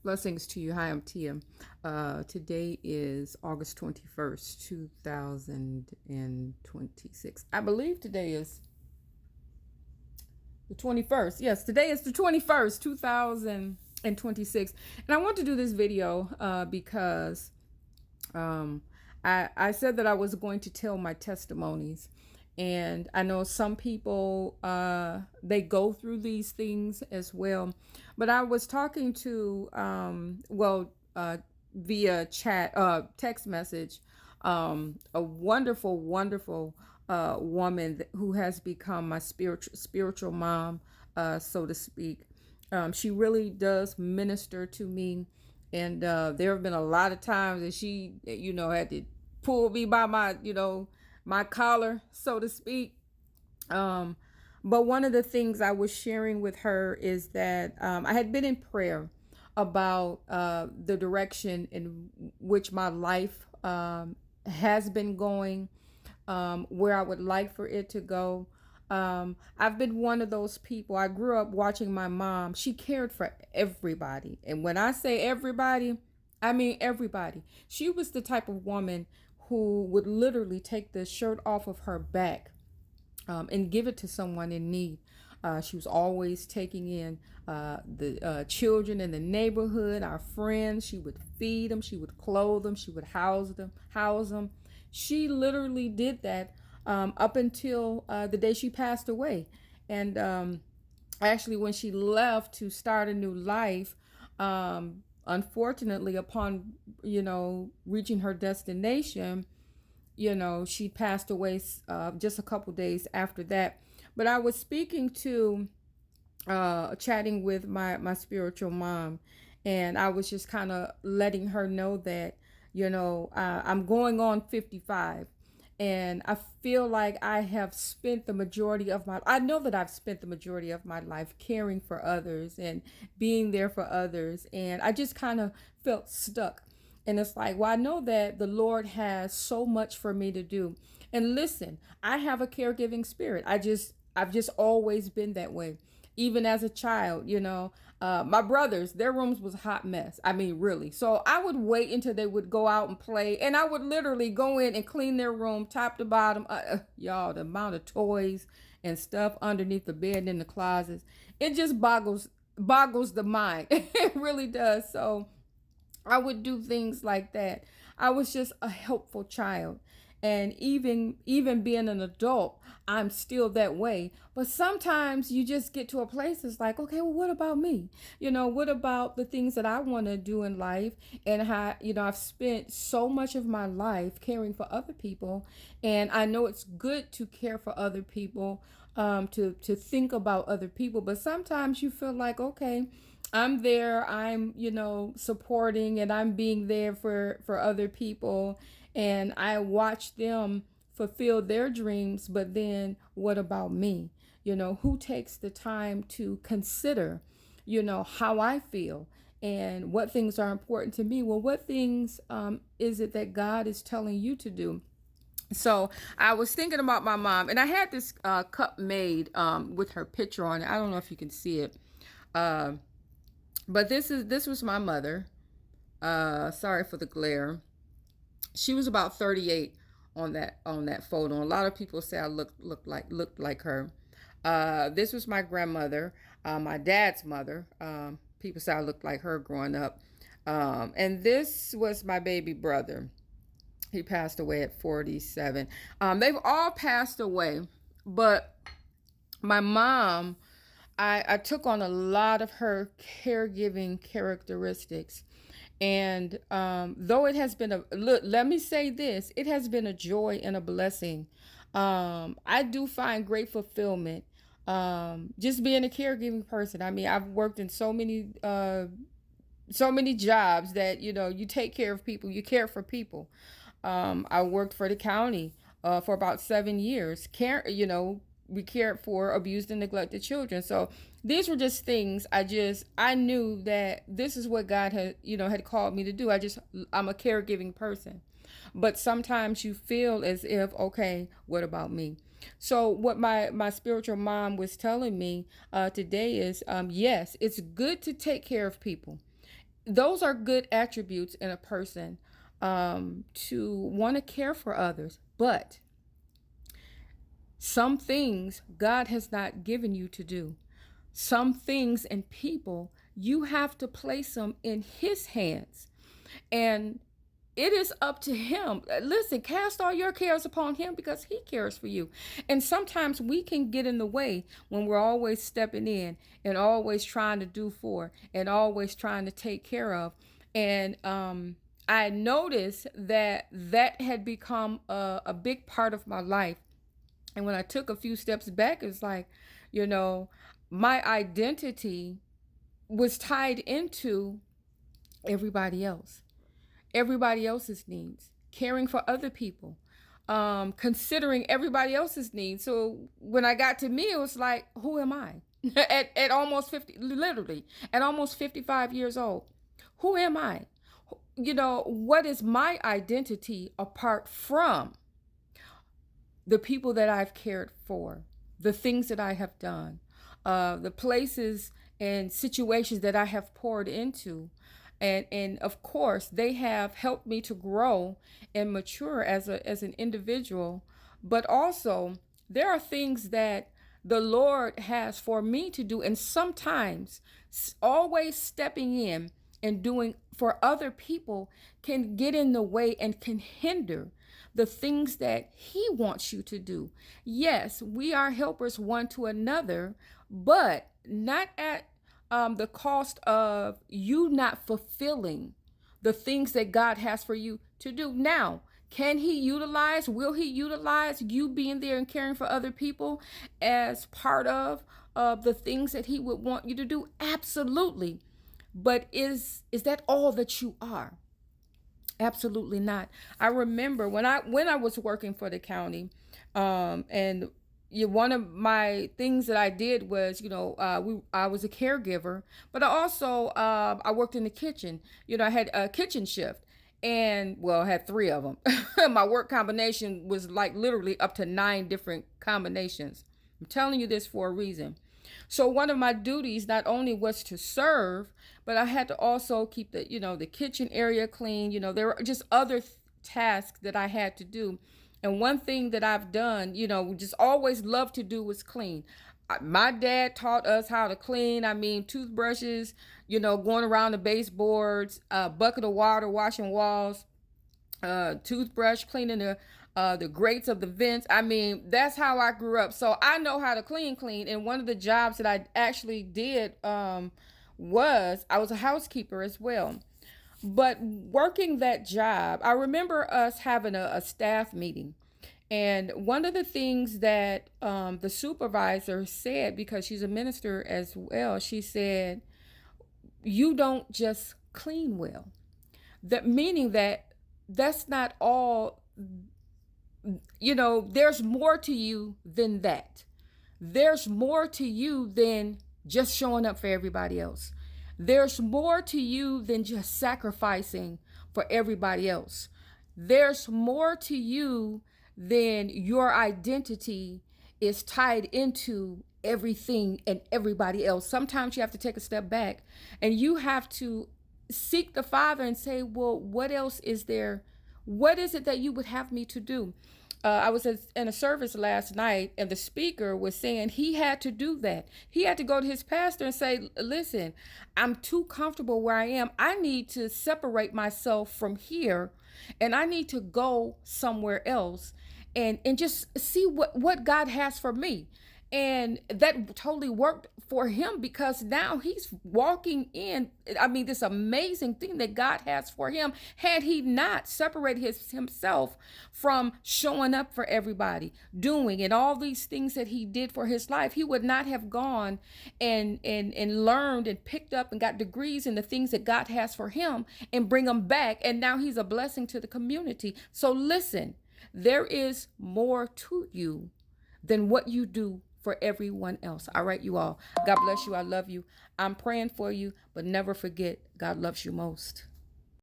Blessings to you. Hi, I'm Tia. Today is August 21st, 2026. I believe today is the 21st. Yes, today is the 21st, 2026. And I want to do this video because I said that I was going to tell my testimonies. And I know some people, they go through these things as well. But I was talking to, via chat, text message, a wonderful, wonderful woman who has become my spiritual mom, so to speak. She really does minister to me. And there have been a lot of times that she, had to pull me by my, my collar, so to speak. But one of the things I was sharing with her is that I had been in prayer about the direction in which my life has been going, where I would like for it to go. I've been one of those people. I grew up watching my mom. She cared for everybody. And when I say everybody, I mean everybody. She was the type of woman who would literally take the shirt off of her back and give it to someone in need. She was always taking in the children in the neighborhood, our friends. She would feed them. She would clothe them. She would house them. She literally did that up until the day she passed away. And actually, when she left to start a new life, unfortunately, upon reaching her destination, she passed away just a couple days after that. But I was speaking to, chatting with my spiritual mom, and I was just kind of letting her know that, I'm going on 55. And I feel like I have spent the majority of I know that I've spent the majority of my life caring for others and being there for others. And I just kind of felt stuck. And it's like, well, I know that the Lord has so much for me to do. And listen, I have a caregiving spirit. I've just always been that way. Even as a child, my brothers, their rooms was a hot mess. I mean, really. So I would wait until they would go out and play, and I would literally go in and clean their room top to bottom. Y'all, the amount of toys and stuff underneath the bed and in the closets, it just boggles the mind. It really does. So I would do things like that. I was just a helpful child. And even being an adult, I'm still that way. But sometimes you just get to a place it's like, okay, well, what about me? What about the things that I want to do in life? And how, I've spent so much of my life caring for other people. And I know it's good to care for other people, to think about other people. But sometimes you feel like, okay, I'm there, I'm, supporting, and I'm being there for other people, and I watch them fulfill their dreams, but then what about me? Who takes the time to consider, how I feel and what things are important to me? Well, what things is it that God is telling you to do? So I was thinking about my mom, and I had this cup made with her picture on it. I don't know if you can see it. But this was my mother. Sorry for the glare. She was about 38 on that photo. A lot of people say I looked like her. This was my grandmother, my dad's mother. People say I looked like her growing up. And this was my baby brother. He passed away at 47. They've all passed away, but my mom, I took on a lot of her caregiving characteristics. And though it has been let me say this, it has been a joy and a blessing. I do find great fulfillment just being a caregiving person. I mean, I've worked in so many jobs that, you take care of people, you care for people. I worked for the county for about 7 years. We cared for abused and neglected children. So these were just things I knew that this is what God had called me to do. I'm a caregiving person. But sometimes you feel as if, okay, what about me? So what my spiritual mom was telling me today is, yes, it's good to take care of people. those are good attributes in a person, to want to care for others. But some things God has not given you to do. Some things and people, you have to place them in His hands. And it is up to Him. Listen, cast all your cares upon Him because He cares for you. And sometimes we can get in the way when we're always stepping in and always trying to do for and always trying to take care of. And I noticed that that had become a big part of my life. And when I took a few steps back, it's like, you know, my identity was tied into everybody else, everybody else's needs, caring for other people, considering everybody else's needs. So when I got to me, it was like, who am I? At almost 50, literally, at almost 55 years old, who am I? You know, what is my identity apart from the people that I've cared for, the things that I have done, the places and situations that I have poured into? And of course, they have helped me to grow and mature as an individual. But also, there are things that the Lord has for me to do, and sometimes always stepping in and doing for other people can get in the way and can hinder the things that He wants you to do. Yes, we are helpers one to another, but not at the cost of you not fulfilling the things that God has for you to do. Now, will He utilize you being there and caring for other people as part of the things that He would want you to do? Absolutely. But is that all that you are? Absolutely not. I remember when I was working for the county, and one of my things that I did was, I was a caregiver, but I also I worked in the kitchen. I had a kitchen shift, and well, I had three of them. My work combination was like literally up to 9 different combinations. I'm telling you this for a reason. So one of my duties not only was to serve, but I had to also keep the kitchen area clean. There were just other tasks that I had to do. And one thing that I've done, just always loved to do was clean. My dad taught us how to clean. I mean, toothbrushes, going around the baseboards, bucket of water, washing walls, toothbrush, cleaning the grates of the vents. I mean, that's how I grew up. So I know how to clean. And one of the jobs that I actually did was I was a housekeeper as well. But working that job, I remember us having a staff meeting. And one of the things that the supervisor said, because she's a minister as well, she said, you don't just clean well. That meaning that's not all. There's more to you than that. There's more to you than just showing up for everybody else. There's more to you than just sacrificing for everybody else. There's more to you than your identity is tied into everything and everybody else. Sometimes you have to take a step back and you have to seek the Father and say, well, what else is there? What is it that you would have me to do? I was in a service last night, and the speaker was saying he had to do that. He had to go to his pastor and say, listen, I'm too comfortable where I am. I need to separate myself from here, and I need to go somewhere else and just see what God has for me. And that totally worked for him, because now he's walking in, this amazing thing that God has for him. Had he not separated himself from showing up for everybody, doing and all these things that he did for his life, he would not have gone and learned and picked up and got degrees in the things that God has for him and bring them back. And now he's a blessing to the community. So listen, there is more to you than what you do for everyone else. All right, you all. God bless you. I love you. I'm praying for you, but never forget, God loves you most.